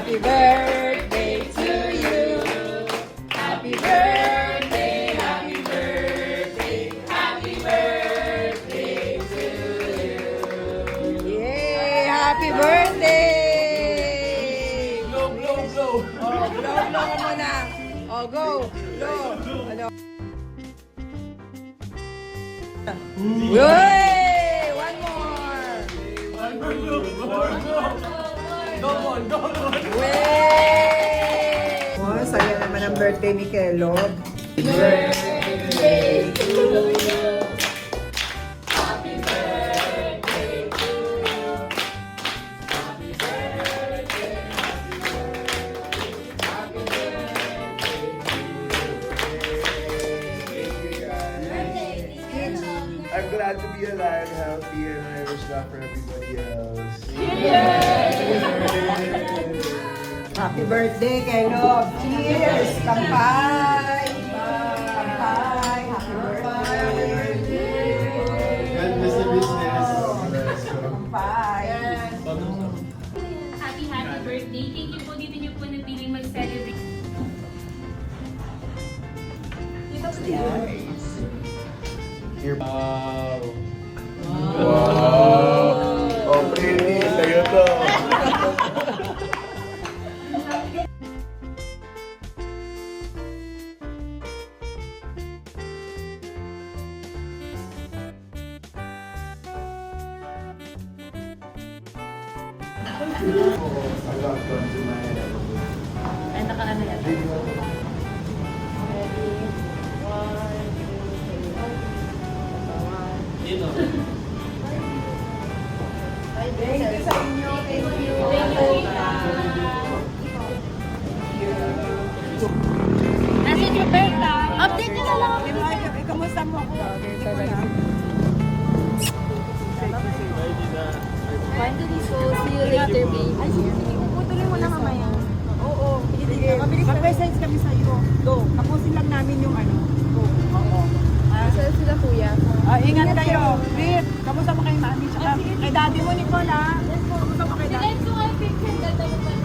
Happy birthday to you. Happy birthday, happy birthday, happy birthday to you. Yay! Happy birthday! Blow, blow, blow. Oh, blow ka muna. Oh, go. Blow. Ano? Yay! One more. Yay! Oh, saya naman ang birthday ni Kelog. Birthday to you. Happy birthday to you. Happy birthday, happy birthday, happy birthday. I'm glad to be alive, healthy, and I wish that for everybody else. Happy birthday, Kelog. Cheers! Kampay! Kampay! Happy birthday! God bless the business. Kampay! Happy birthday. Thank you po. Dito niyo po napiling mag-celebrate. Wow. Wow. Oh, pretty. Sa'yo to. Ay, nakaano yan. Thank you sa inyo. Thank you. Nasa Roberta. Update nyo na lang. Kamusta mo ako? Finally, so see you later, babe. Ay, sige. Putuloy mo na mamaya. Oo. Sige. Mag-message kami sa iyo. Go. Tapusin lang namin yung ano. Go. Oo. Saan sila, kuya? Ingat kayo. Brit, kamusta mo kay mami? Tsaka kay daddy mo, Nicole, ha? Kamusta mo kay daddy? Let's go, I think. Ganda mo pala.